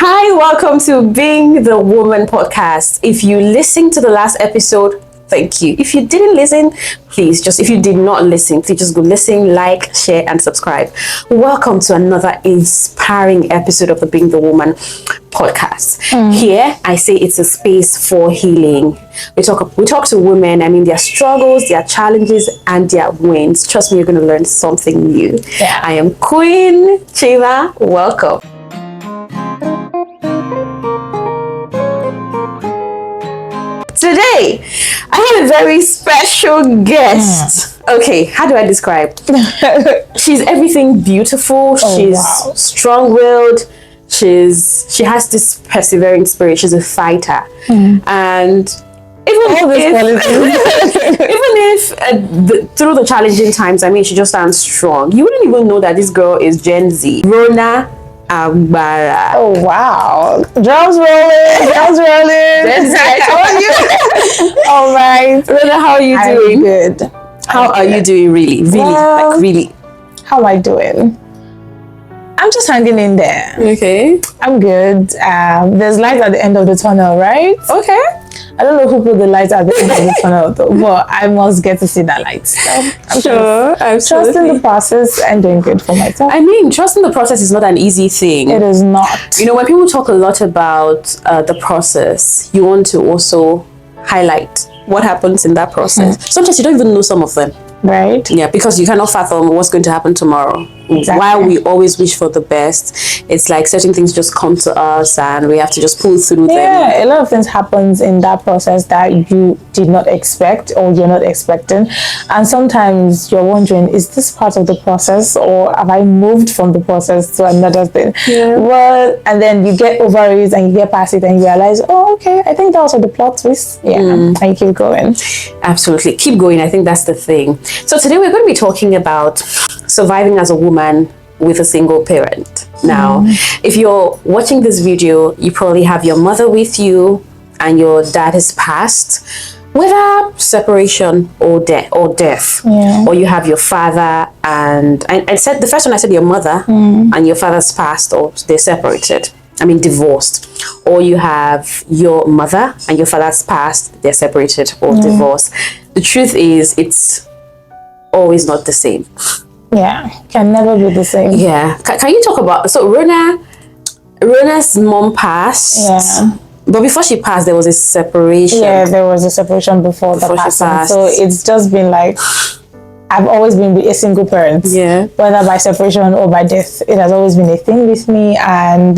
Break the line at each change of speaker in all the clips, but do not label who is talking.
Hi, welcome to Being the Woman podcast. If you listened to the last episode, thank you. If you didn't listen, if you did not listen, please just go listen, like, share, and subscribe. Welcome to another inspiring episode of the Being the Woman podcast. Here, I say it's a space for healing. We talk to women, their struggles, their challenges, and their wins. Trust me, you're going to learn something new.
Yeah.
I am Queen Chima. Welcome. Today, I have a very special guest. Okay, how do I describe? She's everything beautiful. She's strong-willed. She has this persevering spirit. She's a fighter, and even if through the challenging times, she just stands strong. You wouldn't even know that this girl is Gen Z. Rona Agbara.
Oh wow! Drums rolling.
Gen Z, I told you.
All right.
Rona, how are you doing?
I'm good.
How are you doing? Really?
Well,
Really?
How am I doing? I'm just hanging in there.
Okay.
I'm good. There's light at the end of the tunnel, right?
Okay.
I don't know who put the light at the end of the tunnel though, but I must get to see that light. So I'm trusting the process and doing good for myself.
Trusting the process is not an easy thing.
It is not.
When people talk a lot about the process, you want to also highlight what happens in that process. Sometimes you don't even know some of them.
Right?
Yeah, because you cannot fathom what's going to happen tomorrow.
Exactly.
While we always wish for the best, it's like certain things just come to us and we have to just pull through them.
Yeah, a lot of things happens in that process that you did not expect or you're not expecting. And sometimes you're wondering, is this part of the process or have I moved from the process to another thing?
Yeah.
Well, and then you get over it and you get past it and you realize, oh, okay, I think that was the plot twist. Yeah, and you keep going.
Absolutely. Keep going. I think that's the thing. So today we're going to be talking about surviving as a woman with a single parent. Now, if you're watching this video, you probably have your mother with you and your dad has passed, whether separation or death.
Yeah.
Or you have your father and I said the first one I said your mother and your father's passed or they're separated. Divorced. Or you have your mother and your father's passed, they're separated or divorced. The truth is, it's always not the same.
Yeah, can never be the same.
Yeah. Can you talk about, so Rona's mom passed.
Yeah.
But before she passed, there was a separation.
Yeah, there was a separation before the passing. So it's just been like, I've always been a single parent.
Yeah.
Whether by separation or by death, it has always been a thing with me. And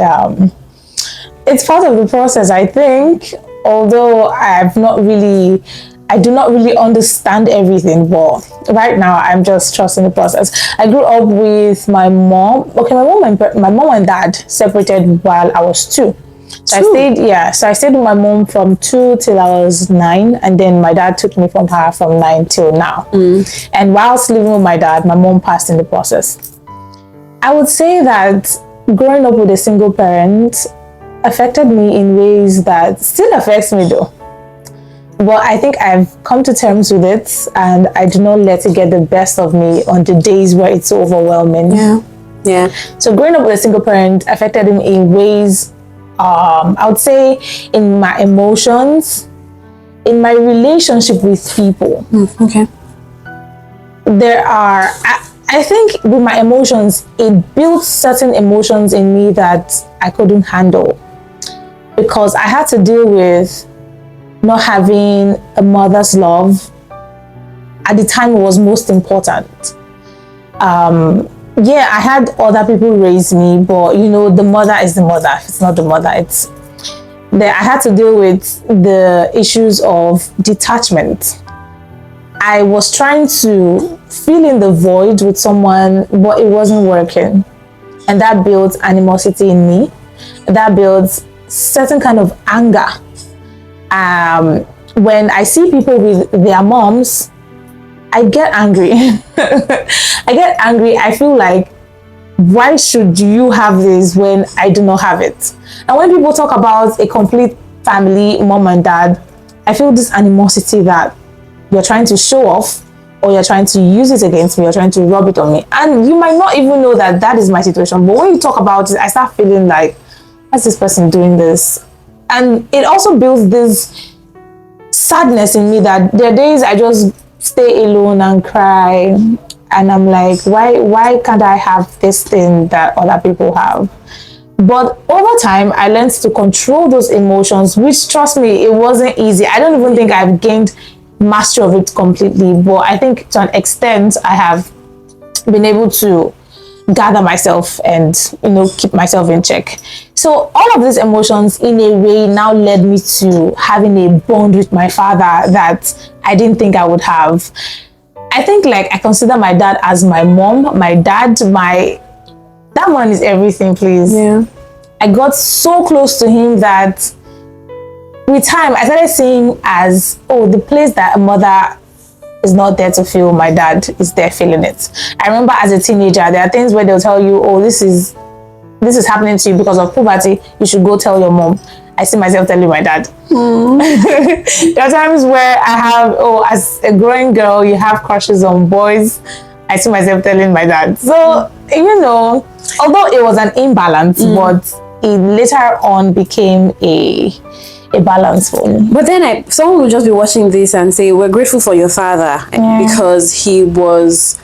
it's part of the process, I think. Although I do not really understand everything, but right now I'm just trusting the process. I grew up with my mom. Okay, my mom and dad separated while I was 2. So I stayed with my mom from 2 till I was 9, and then my dad took me from her from 9 till now. And whilst living with my dad, my mom passed in the process. I would say that growing up with a single parent affected me in ways that still affects me though. But I think I've come to terms with it and I do not let it get the best of me on the days where it's so overwhelming.
Yeah.
So growing up with a single parent affected me in ways, I would say in my emotions, in my relationship with people.
Okay.
I think with my emotions, it built certain emotions in me that I couldn't handle because I had to deal with not having a mother's love at the time it was most important. Yeah, I had other people raise me, but the mother is the mother. If it's not the mother, I had to deal with the issues of detachment. I was trying to fill in the void with someone, but it wasn't working. And that built animosity in me. That built certain kind of anger. When I see people with their moms, I get angry. I feel like, why should you have this when I do not have it? And when people talk about a complete family, mom and dad, I feel this animosity that you're trying to show off or you're trying to use it against me, you're trying to rub it on me. And you might not even know that that is my situation. But when you talk about it, I start feeling like, why's this person doing this? And it also builds this sadness in me that there are days I just stay alone and cry, and I'm like, why can't I have this thing that other people have? But over time, I learned to control those emotions, which, trust me, it wasn't easy. I don't even think I've gained mastery of it completely, but I think to an extent I have been able to gather myself and, keep myself in check. So all of these emotions in a way now led me to having a bond with my father that I didn't think I would have. I think I consider my dad as my mom, my dad, that one is everything, please.
Yeah.
I got so close to him that with time I started seeing as, the place that a mother is not there to feel, my dad is there feeling it. I remember as a teenager, there are things where they'll tell you, this is happening to you because of puberty, you should go tell your mom. I see myself telling my dad. There are times where I have, as a growing girl, you have crushes on boys. I see myself telling my dad. So, although it was an imbalance, but it later on became a balance for me.
But then someone will just be watching this and say, we're grateful for your father because he was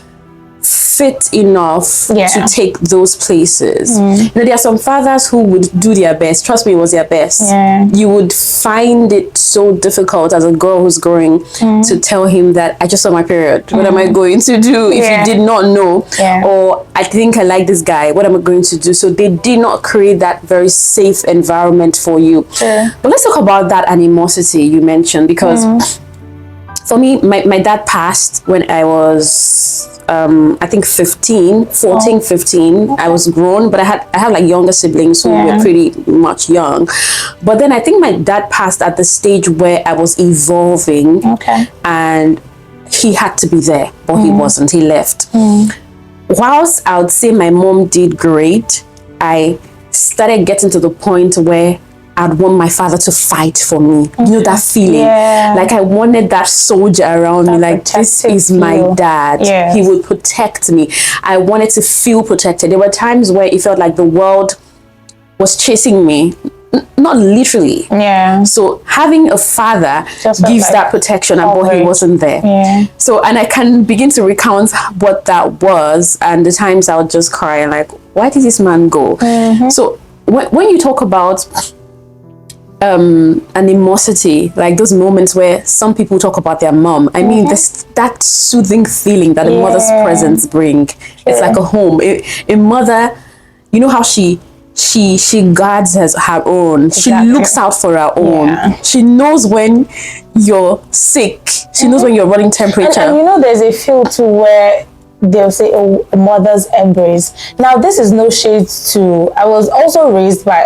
fit enough to take those places. There are some fathers who would do their best. Trust me, it was their best. You would find it so difficult as a girl who's growing to tell him that I just saw my period. What am I going to do if you did not know? Or I think I like this guy. What am I going to do? So they did not create that very safe environment for you. But let's talk about that animosity you mentioned, because for me, my dad passed when I was I think 15. I was grown, but I had younger siblings who were pretty much young. But then I think my dad passed at the stage where I was evolving, and he had to be there, but he wasn't. He left. Whilst I would say my mom did great, I started getting to the point where I'd want my father to fight for me. That feeling. I wanted that soldier around me. This is my dad. He would protect me. I wanted to feel protected. There were times where it felt like the world was chasing me. Not literally. So having a father gives that protection, but he wasn't there. So, and I can begin to recount what that was, and the times I would just cry and why did this man go? So when you talk about animosity, those moments where some people talk about their mom, I mean, that soothing feeling that a mother's presence bring. It's like a home. A mother, you know how she guards her own. She looks out for her own. She knows when you're sick. She knows when you're running temperature.
And there's a feel to where they'll say, a mother's embrace. Now, this is no shade to, I was also raised by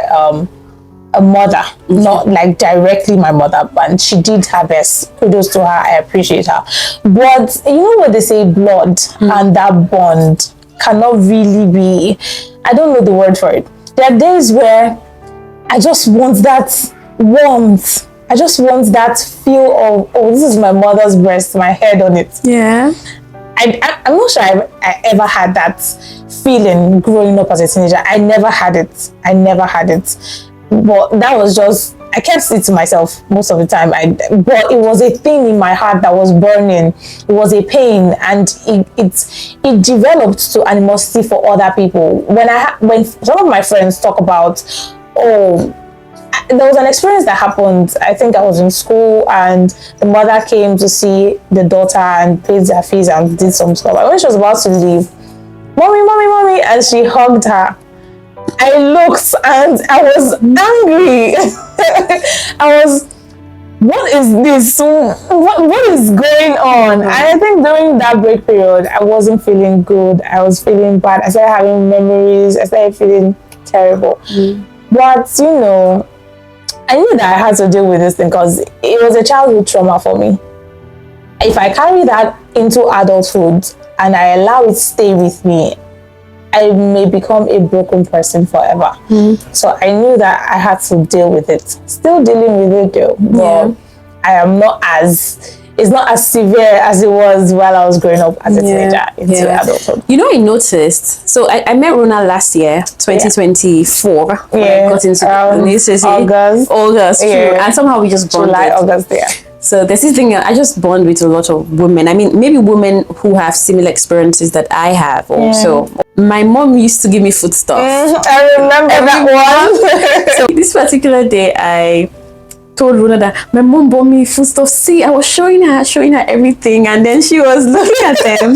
a mother, not directly my mother, but she did her best. Kudos to her, I appreciate her. But what they say, blood and that bond cannot really be, I don't know the word for it. There are days where I just want that warmth. I just want that feel of, this is my mother's breast, my head on it. I'm not sure I ever had that feeling growing up as a teenager. I never had it. But that was just, I kept it to myself most of the time. But it was a thing in my heart that was burning. It was a pain, and it developed to animosity for other people. When some of my friends talk about, there was an experience that happened. I think I was in school, and the mother came to see the daughter and paid their fees and did some stuff. And when she was about to leave, mommy, and she hugged her. I looked and I was angry. What is this? What is going on? And I think during that break period, I wasn't feeling good. I was feeling bad. I started having memories. I started feeling terrible. But, I knew that I had to deal with this thing because it was a childhood trauma for me. If I carry that into adulthood and I allow it to stay with me, I may become a broken person forever. So I knew that I had to deal with it. Still dealing with it though, but I am not as it's not as severe as it was while I was growing up as a teenager into adulthood.
You know, I noticed. So I met Rona last year, 2024. When I got into August, true. And somehow we just bonded.
July, August,
So there's this thing, I just bond with a lot of women. I mean, maybe women who have similar experiences that I have also. My mom used to give me food stuff.
I remember that one.
So this particular day, I told Rona that my mom bought me food stuff. See, I was showing her everything, and then she was looking at them.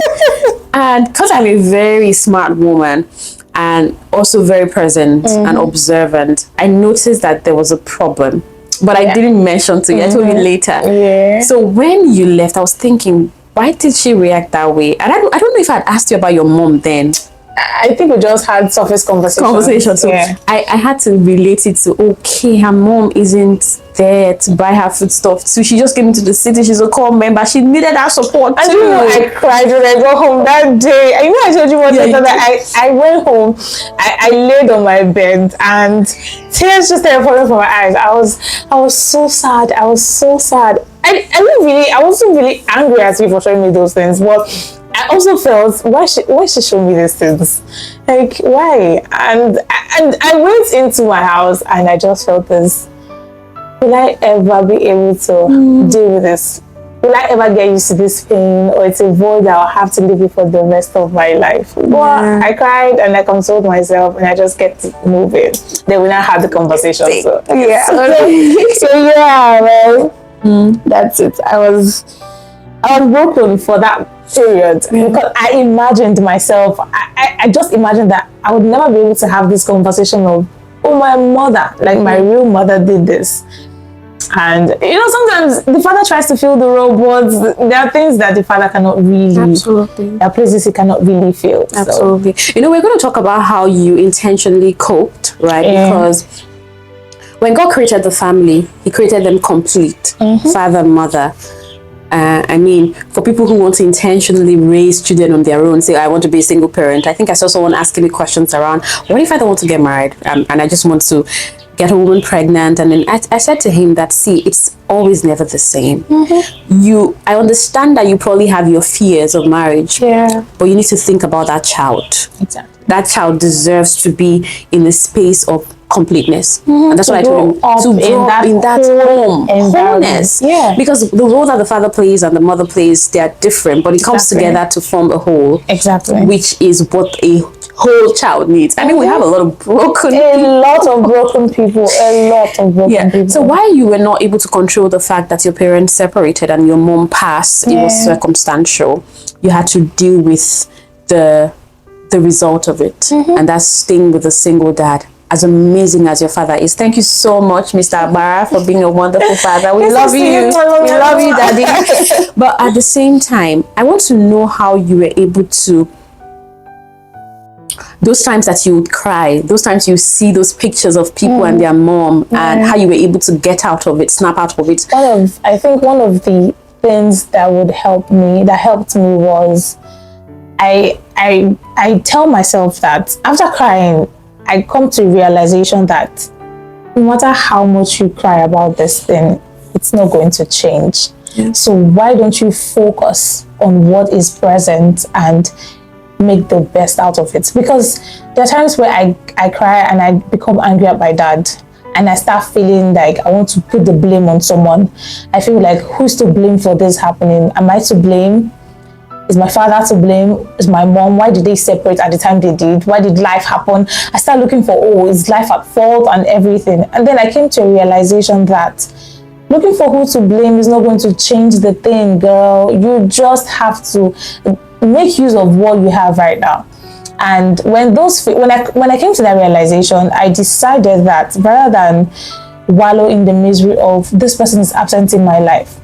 And because I'm a very smart woman and also very present and observant, I noticed that there was a problem. But I didn't mention to you. I told you later. So when you left, I was thinking, why did she react that way? And I don't know if I'd asked you about your mom then.
I think we just had surface conversation.
So I had to relate it to, okay, her mom isn't there to buy her food stuff too. She just came into the city. She's a core member. She needed that support too.
And you know, I cried when I got home that day. And you know, I told you that I went home, I laid on my bed and tears just started falling from my eyes. I was so sad. I was so sad. I wasn't really angry at you for showing me those things, but I also felt, why she show me these things? Like, why? And I went into my house and I just felt this. Will I ever be able to deal with this? Will I ever get used to this pain, or it's a void that I'll have to live with for the rest of my life? But I cried and I consoled myself and I just kept moving. Then we now had the conversation. So that's it. I was broken for that period because I imagined myself. I just imagined that I would never be able to have this conversation of, oh, my mother, like my real mother did this. And you know, sometimes the father tries to fill the role, but there are things that the father cannot really. There are places he cannot really feel.
Absolutely. So. You know, we're going to talk about how you intentionally coped, right? Because when God created the family, He created them complete, father, mother. I mean, for people who want to intentionally raise children on their own, say, I want to be a single parent. I think I saw someone asking me questions around, what if I don't want to get married? And I just want to get a woman pregnant? And then I said to him that, see, it's always never the same. I understand that you probably have your fears of marriage, but you need to think about that child.
Exactly.
That child deserves to be in a space of completeness, and that's what I told him, to grow up in that home, wholeness. Because the role that the father plays and the mother plays, they are different, but it comes together to form a whole, which is what a whole child needs. I mean, we have a lot of broken people. So while you were not able to control the fact that your parents separated and your mom passed, it was circumstantial. You had to deal with the result of it, and that's staying with a single dad. As amazing as your father is. Thank you so much, Mr. Abara, for being a wonderful father. We love you. We love you, Daddy. But at the same time, I want to know how you were able to, those times that you would cry, those times you see those pictures of people and their mom, and how you were able to get out of it, snap out of it.
I think one of the things that helped me was I tell myself that after crying, I come to a realization that no matter how much you cry about this thing, it's not going to change. So why don't you focus on what is present and make the best out of it? Because there are times where I cry and I become angry at my dad, and I start feeling like I want to put the blame on someone. I feel like, who's to blame for this happening? Am I to blame? Is my father to blame? Is my mom? Why did they separate at the time they did? Why did life happen? I started looking for, is life at fault and everything? And then I came to a realization that looking for who to blame is not going to change the thing, girl. You just have to make use of what you have right now. And when I came to that realization, I decided that rather than wallow in the misery of this person is absent in my life,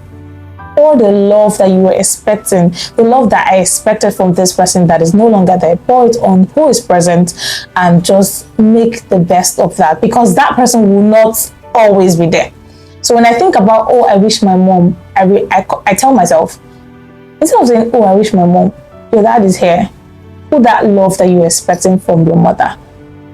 all the love that you were expecting, the love that I expected from this person that is no longer there, pour it on who is present and just make the best of that, because that person will not always be there. So when I think about, oh, I wish my mom, I tell myself, instead of saying, oh, I wish my mom, your dad is here, put that love that you're expecting from your mother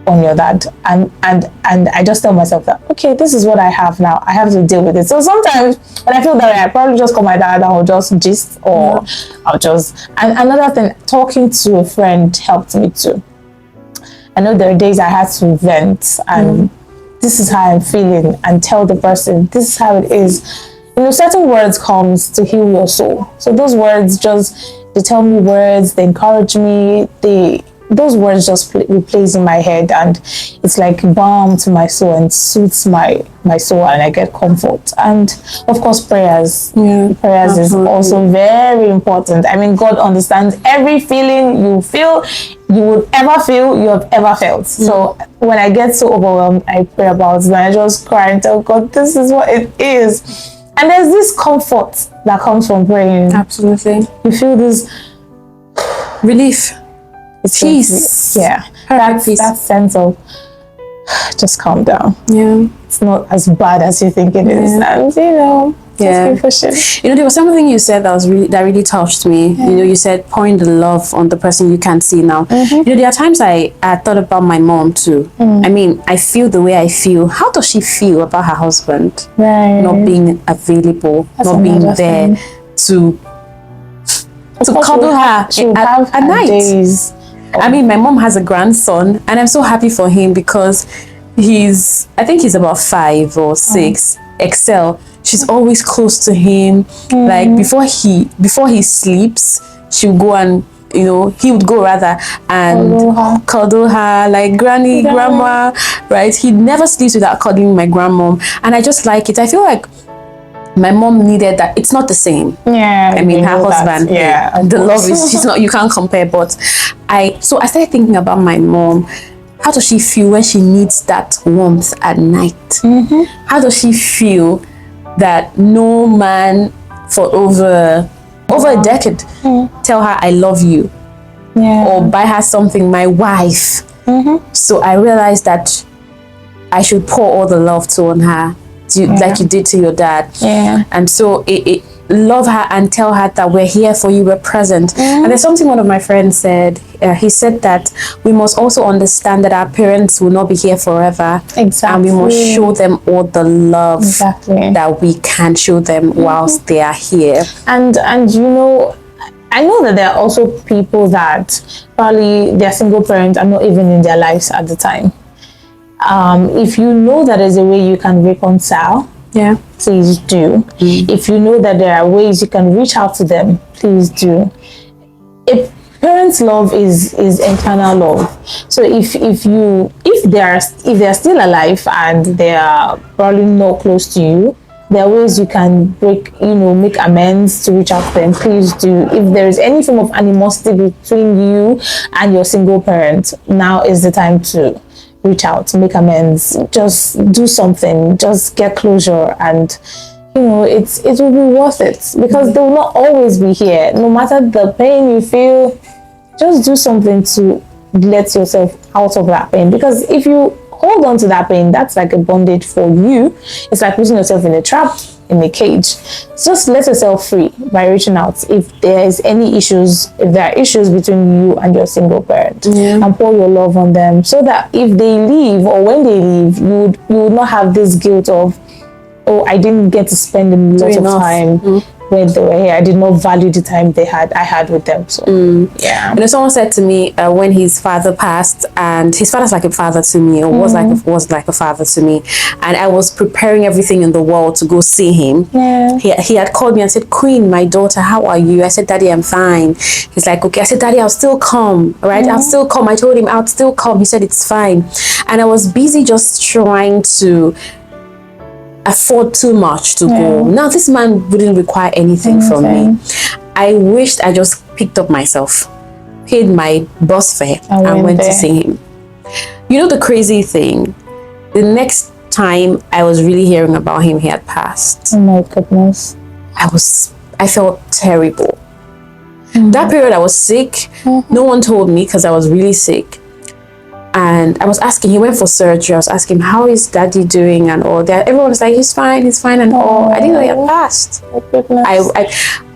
on your dad, and I just tell myself that, okay, this is what I have now, I have to deal with it. So sometimes when I feel that way, I probably just call my dad and I'll just gist, or I'll just, and another thing, talking to a friend helped me too. I know there are days I had to vent, and this is how I'm feeling, and tell the person this is how it is. You know, certain words comes to heal your soul. So those words they tell me words, they encourage me, those words just replays in my head, and it's like balm to my soul and soothes my soul, and I get comfort. And of course, prayers. Prayers is also very important. I mean, God understands every feeling you feel, you would ever feel, you have ever felt. So when I get so overwhelmed, I pray about it, and I just cry and tell God, this is what it is. And there's this comfort that comes from praying.
Absolutely.
You feel this
relief.
It's
peace.
That sense of just calm down. It's not as bad as you think it is, and just keep pushing.
You know, there was something you said that really touched me. You know, you said pouring the love on the person you can't see now. You know, there are times I thought about my mom too. I mean, I feel the way I feel. How does she feel about her husband not being available, not being there to cuddle her at night?
Days.
I mean, my mom has a grandson, and I'm so happy for him because I think he's about 5 or 6. Excel. She's always close to him. Like before he sleeps, she'll go and, you know, he would go rather and cuddle her like granny, grandma, right? He never sleeps without cuddling my grandmom, and I just like it. I feel like my mom needed that. It's not the same. I mean, her husband. The love is, she's not, you can't compare. But I started thinking about my mom. How does she feel when she needs that warmth at night? How does she feel that no man for over a decade tell her I love you, or buy her something, my wife? So I realized that I should pour all the love on her, like you did to your dad. And so it love her and tell her that we're here for you, we're present. And there's something one of my friends said. He said that we must also understand that our parents will not be here forever. And we must show them all the love that we can show them whilst they are here. And
you know, I know that there are also people that probably their single parents are not even in their lives at the time. If you know that there's a way you can reconcile, please do. If you know that there are ways you can reach out to them, please do. If parents' love is internal love, so if they're still alive and they are probably not close to you, there are ways you can make amends to reach out to them. Please do. If there is any form of animosity between you and your single parent, now is the time to reach out, make amends, just do something, just get closure, and it will be worth it, because they will not always be here. No matter the pain you feel, just do something to let yourself out of that pain, because if you hold on to that pain, that's like a bondage for you. It's like putting yourself in a trap, in a cage. Just let yourself free by reaching out if there are issues between you and your single parent, and pour your love on them, so that if they leave or when they leave, you would not have this guilt of, oh, I didn't get to spend a lot of time when they were here. I did not value the time I had with them. So
You know, someone said to me when his father passed, and his father's like a father to me, or was like a father to me, and I was preparing everything in the world to go see him. He had called me and said, "Queen, my daughter, how are you?" I said, "Daddy, I'm fine." He's like, "Okay." I said, "Daddy, I'll still come, right? I'll still come." I told him I'll still come. He said, "It's fine." And I was busy just trying to afford too much to go. Now this man wouldn't require anything from me. I wished I just picked up myself, paid my bus fare, and went to see him. You know the crazy thing, the next time I was really hearing about him, he had passed.
Oh my goodness.
I felt terrible. That period I was sick. No one told me because I was really sick. And I was asking, he went for surgery. I was asking him, how is daddy doing and all that. Everyone was like, he's fine and all. I didn't know he had passed.
Oh goodness.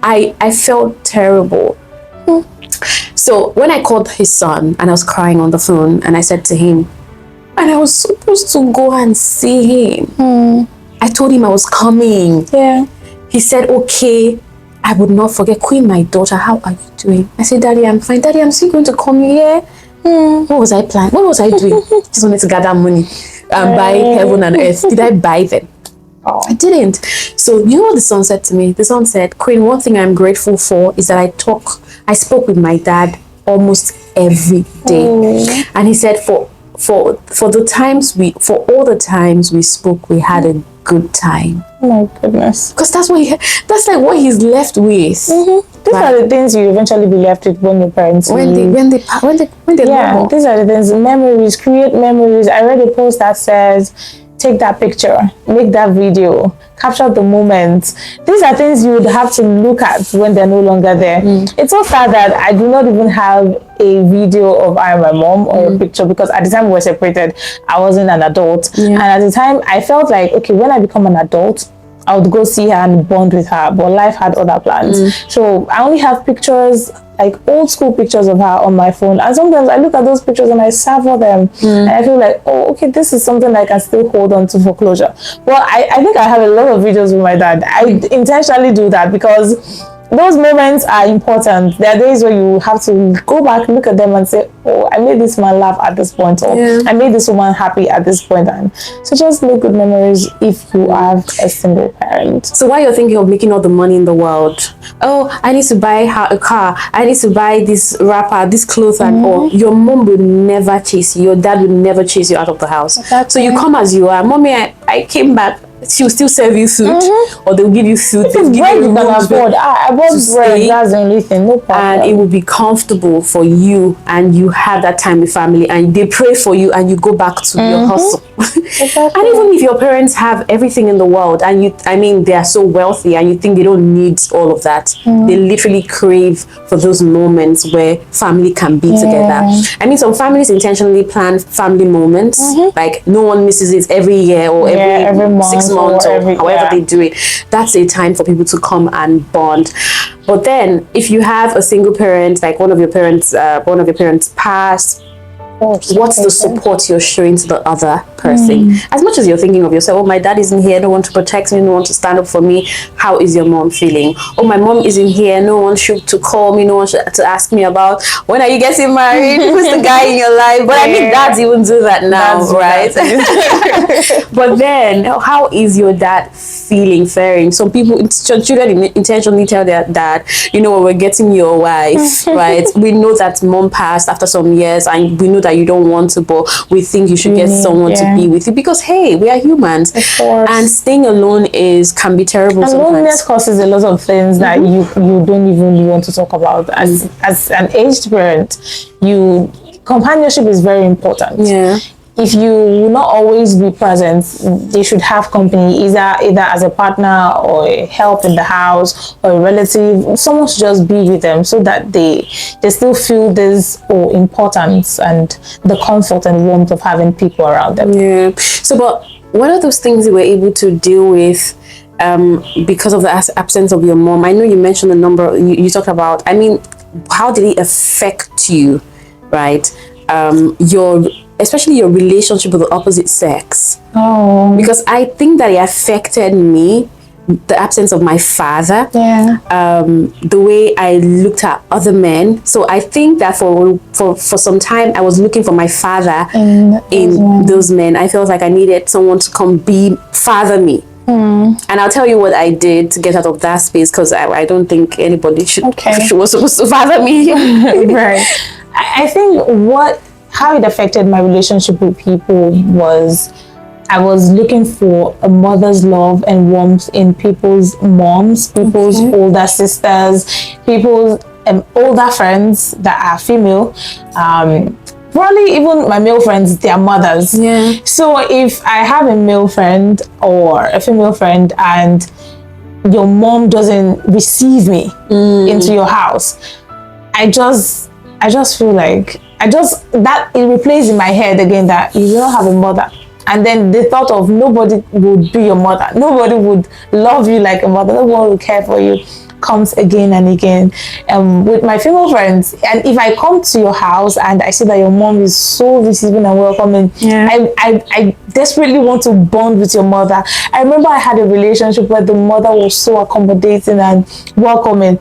I felt terrible. So when I called his son and I was crying on the phone, and I said to him, And I was supposed to go and see him. I told him I was coming.
Yeah.
He said, okay, I would not forget. Queen, my daughter, how are you doing? I said, Daddy, I'm fine. Daddy, I'm still going to come here. What was I planning? What was I doing? Just wanted to gather money and buy heaven and earth. Did I buy them?
Oh.
I didn't. So you know what the son said to me? The son said, Queen, one thing I'm grateful for is that I spoke with my dad almost every day. And he said for all the times we spoke, we had a good time.
Oh my goodness.
Because that's like what he's left with.
These are the things you eventually be left with when your parents
when they
yeah, these are the things. Memories, create memories. I read a post that says, take that picture, make that video, capture the moments. These are things you would have to look at when they're no longer there. It's so sad that I do not even have a video of I and my mom or a picture, because at the time we were separated, I wasn't an adult. And at the time I felt like, okay, when I become an adult, I would go see her and bond with her, but life had other plans. So I only have pictures, like old school pictures of her on my phone, and sometimes I look at those pictures and I savor them, and I feel like, oh, okay, this is something I can still hold on to for closure. Well, I think I have a lot of videos with my dad. I intentionally do that because those moments are important. There are days where you have to go back, look at them and say, oh, I made this man laugh at this point, or I made this woman happy at this point. And so just make good memories if you have a single parent.
So while you're thinking of making all the money in the world, oh, I need to buy her a car, I need to buy this wrapper, this clothes, and all, your mom will never chase you, your dad will never chase you out of the house.
Exactly.
So you come as you are. Mommy, I came back. She'll still serve you food, or they'll give you food. They'll give
bread
you
you can
rooms
afford. I bought bread,
stay,
that's the only thing, no problem.
and it will be comfortable for you, and you have that time with family, and they pray for you, and you go back to your hustle.
Exactly.
And even if your parents have everything in the world, and they are so wealthy, and you think they don't need all of that, they literally crave for those moments where family can be together. I mean, some families intentionally plan family moments, like no one misses it every year or every
month
6 months or however
yeah.
they do it. That's a time for people to come and bond. But then if you have a single parent, like one of your parents passed, what's the support you're showing to the other person? As much as you're thinking of yourself, oh, my dad isn't here, no one to protect me, no one to stand up for me, how is your mom feeling? Oh, my mom isn't here, no one should to call me, no one should to ask me about when are you getting married, who's the guy in your life? But I mean, dads even do that now, right? But then how is your dad feeling, faring? Some people, children intentionally tell their dad, you know, we're getting your wife, right? We know that mom passed after some years, and we know that you don't want to, but we think you should get someone to be with you, because hey, we are humans, and staying alone can be terrible. And
loneliness causes a lot of things that you don't even want to talk about. As an aged parent, companionship is very important. If you will not always be present, they should have company, either as a partner or a help in the house or a relative. Someone should just be with them so that they still feel this importance and the comfort and warmth of having people around them.
So, but what are those things you were able to deal with because of the absence of your mom? I know you mentioned a number you talked about. I mean, how did it affect you, right? Especially your relationship with the opposite sex. Because I think that it affected me, the absence of my father, the way I looked at other men. So I think that for some time I was looking for my father in those men. I felt like I needed someone to come father me. And I'll tell you what I did to get out of that space, because I don't think anybody was supposed to father me.
Right. I think how it affected my relationship with people was I was looking for a mother's love and warmth in people's moms, people's older sisters, people's older friends that are female. Probably even my male friends, their mothers. So if I have a male friend or a female friend and your mom doesn't receive me into your house, I just feel like that it replays in my head again that you don't have a mother. And then the thought of nobody would be your mother, nobody would love you like a mother, no one would care for you. comes again and again with my female friends. And if I come to your house and I see that your mom is so receiving and welcoming, I desperately want to bond with your mother. I remember I had a relationship where the mother was so accommodating and welcoming.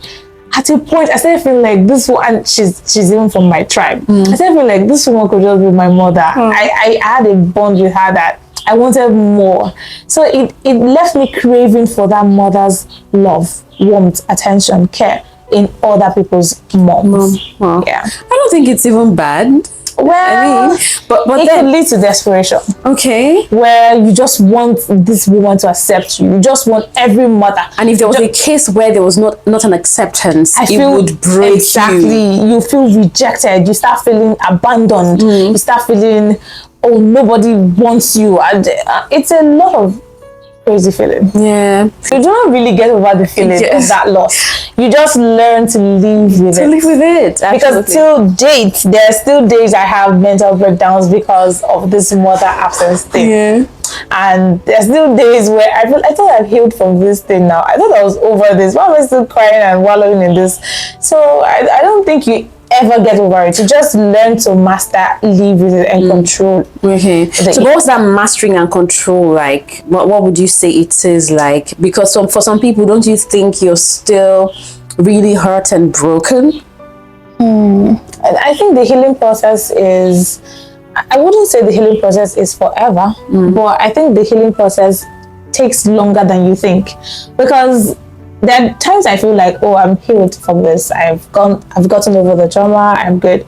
At a point, I started feeling like this one, and she's even from my tribe. I started feeling like this woman could just be my mother. I had a bond with her that I wanted more. So it left me craving for that mother's love, warmth, attention, care in other people's moms.
Wow.
Yeah.
I don't think it's even bad.
Well,
I mean, but
it
then,
could lead to desperation.
Okay.
Where you just want this woman to accept you. You just want every mother.
And if there was a case where there was not an acceptance, it would break
exactly. You feel rejected. You start feeling abandoned. You start feeling, oh, nobody wants you. And it's a lot of crazy feeling.
Yeah.
You do not really get over the feeling of that loss. You just learn to live with it.
To live with it. Absolutely.
Because till date, there are still days I have mental breakdowns because of this mother absence thing.
Yeah.
And there's still days where I thought I've healed from this thing now. I thought I was over this. Why am I still crying and wallowing in this? So I don't think you ever get over it. You just learn to master, live with it, and control.
Okay. So what was that mastering and control like? What would you say it is like? Because for some people, don't you think you're still really hurt and broken?
I think the healing process is, I wouldn't say the healing process is forever, but I think the healing process takes longer than you think. Because there are times I feel like, oh, I'm healed from this. I've gotten over the trauma. I'm good.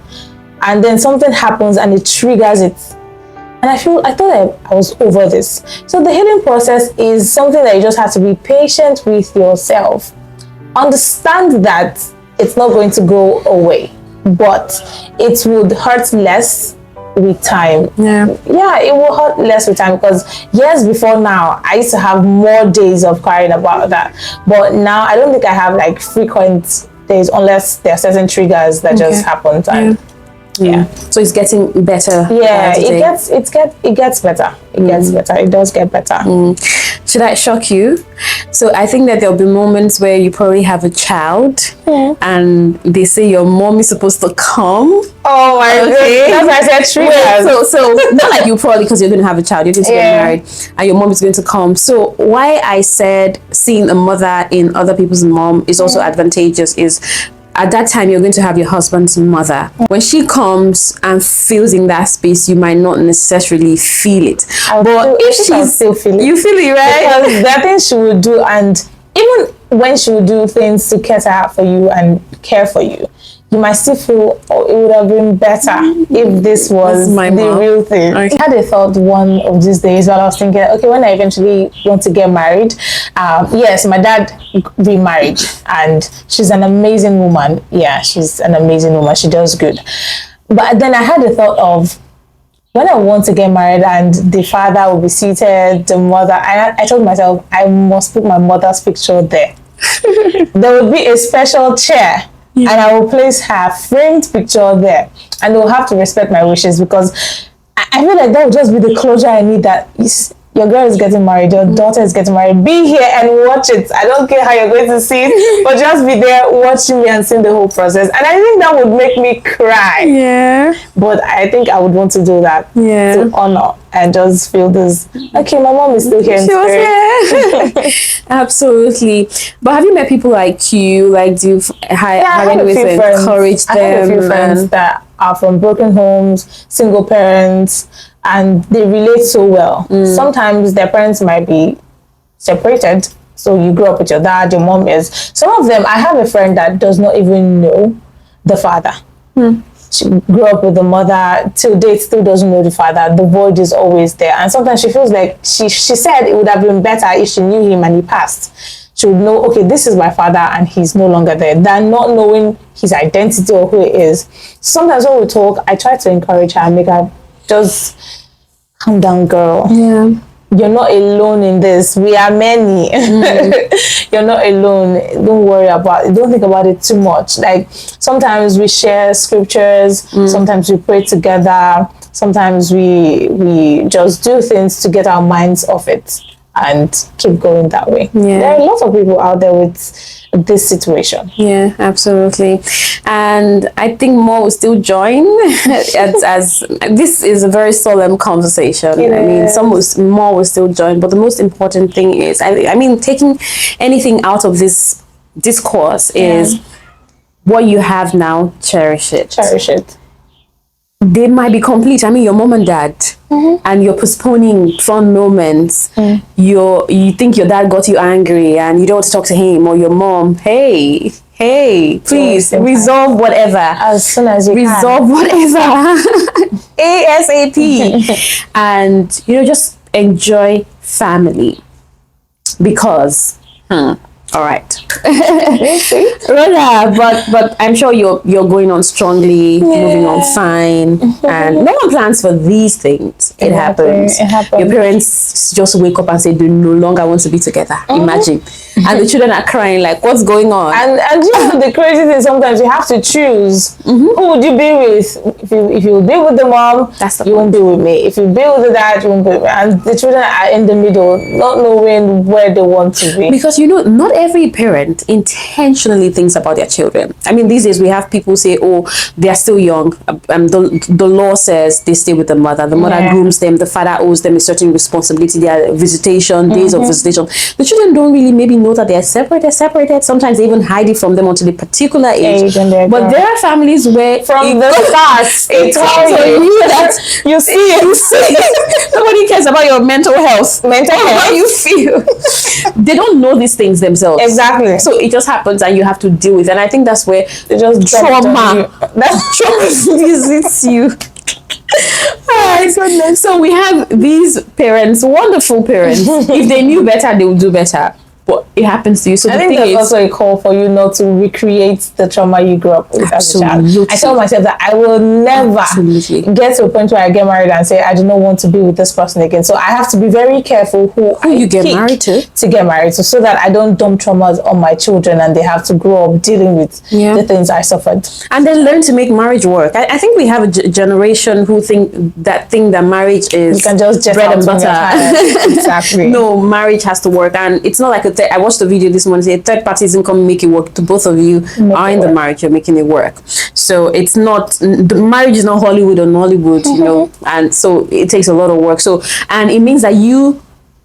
And then something happens and it triggers it. And I thought I was over this. So the healing process is something that you just have to be patient with yourself. Understand that it's not going to go away, but it would hurt less with time. Yeah, it will hurt less with time, because years before now, I used to have more days of crying about that. But now I don't think I have like frequent days, unless there are certain triggers that just happen. And
so it's getting better.
Yeah, it gets better. It gets better. It does get better.
Should I shock you? So I think that there'll be moments where you probably have a child and they say your mom is supposed to come.
Oh my goodness. That's why I said triggers.
So not like you probably, because you're going to have a child, you're going to get married and your mom is going to come. So why I said seeing a mother in other people's mom is also advantageous is, at that time, you're going to have your husband's mother. When she comes and feels in that space, you might not necessarily feel it. But if she's
still feel it.
You feel it, right?
Because there are things she would do, and even when she would do things to cater out for you and care for you, you might still feel, oh, it would have been better if this was the real thing. Okay. I had a thought one of these days while I was thinking, okay, when I eventually want to get married, yes, my dad remarried, and she's an amazing woman. Yeah, she's an amazing woman. She does good. But then I had a thought of, when I want to get married and the father will be seated, the mother, I told myself, I must put my mother's picture there. There would be a special chair. And I will place her framed picture there, and they'll have to respect my wishes, because I feel like that would just be the closure I need, that your girl is getting married, your daughter is getting married. Be here and watch it. I don't care how you're going to see it, but just be there watching me and seeing the whole process. And I think that would make me cry. Yeah. But I think I would want to do that to honor and just feel this. Okay, my mom is still here. She was
here. Absolutely. But have you met people like you? Like, do you have any ways to encourage them?
I have a few friends that are from broken homes, single parents, and they relate so well. Sometimes their parents might be separated, so you grew up with your dad, your mom is. Some of them, I have a friend that does not even know the father. She grew up with the mother, till date still doesn't know the father. The void is always there, and sometimes she feels like she said it would have been better if she knew him and he passed. She would know, okay, this is my father and he's no longer there, than not knowing his identity or who he is. Sometimes when we talk, I try to encourage her and make her just calm down, girl. Yeah. You're not alone in this. We are many. You're not alone. Don't worry about it. Don't think about it too much. Like, sometimes we share scriptures. Sometimes we pray together. Sometimes we just do things to get our minds off it. and keep going that way.
Yeah.
There are a lot of people out there with this situation.
Yeah, absolutely. And I think more will still join as this is a very solemn conversation. I mean, more will still join, but the most important thing is, I mean, taking anything out of this discourse is what you have now, cherish it.
Cherish it.
They might be complete. I mean, your mom and dad, and you're postponing fun moments. You think your dad got you angry and you don't want to talk to him, or your mom. Hey, please resolve whatever
As soon as you
resolve whatever ASAP, and just enjoy family because. All right. but I'm sure you're going on strongly, moving on fine, and no one plans for these things. It happens. Your parents just wake up and say they no longer want to be together. Imagine, and the children are crying like, "What's going on?"
And the crazy thing, sometimes you have to choose who would you be with. If you be with the mom, you won't be with me. If you be with the dad, you won't be with me. And the children are in the middle, not knowing where they want to be.
Because not every parent intentionally thinks about their children. I mean, these days we have people say, "Oh, they are still young." The law says they stay with the mother. The mother grooms them. The father owes them a certain responsibility. Their visitation, days of visitation. The children don't really maybe know that they are separated. Sometimes they even hide it from them until a particular age. But there are families where
from the start, it's you see it.
Nobody cares about your mental health. How you feel. They don't know these things themselves.
Exactly.
So it just happens and you have to deal with it. And I think that's where
they just
trauma visits you. Oh my goodness. So we have these parents, wonderful parents. If they knew better, they would do better. But it happens to you. So
I think there's also a call for you not to recreate the trauma you grew up with as a child. I tell myself that I will never get to a point where I get married and say I do not want to be with this person again. So I have to be very careful who
you get married to
get married to, so that I don't dump traumas on my children and they have to grow up dealing with the things I suffered.
And then learn to make marriage work. I think we have a generation who think that marriage is
you can just
bread and butter.
Exactly.
No, marriage has to work, and it's not like I watched a video this morning say third party isn't come make it work. To both of you are in the marriage, you're making it work. So it's not, the marriage is not Hollywood or Nollywood, and so it takes a lot of work. So, and it means that you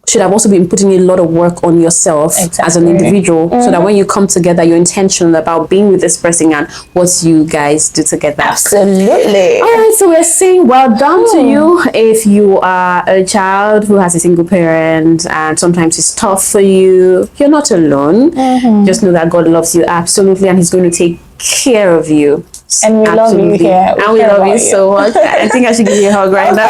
should have also been putting a lot of work on yourself as an individual, so that when you come together, you're intentional about being with this person and what you guys do together.
Absolutely.
All right, so we're saying well done to you if you are a child who has a single parent and sometimes it's tough for you. You're not alone. Just know that God loves you absolutely, and He's going to take care of you.
And we love you here.
And we love you so much. I think I should give you a hug right now.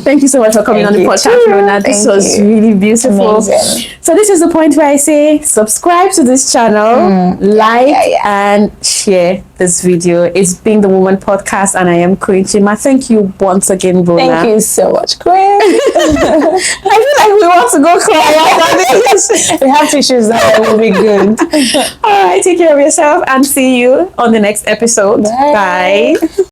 Thank you so much for coming on the podcast, Rona. This was really beautiful.
Amazing.
So this is the point where I say subscribe to this channel, like and share this video. It's been the Woman Podcast, and I am Queen Chima. Thank you once again, Rona.
Thank you so much, Queen.
I feel like we want to go cry.
We have tissues now. It will be good.
All right, take care of yourself and see you on the next episode. Bye.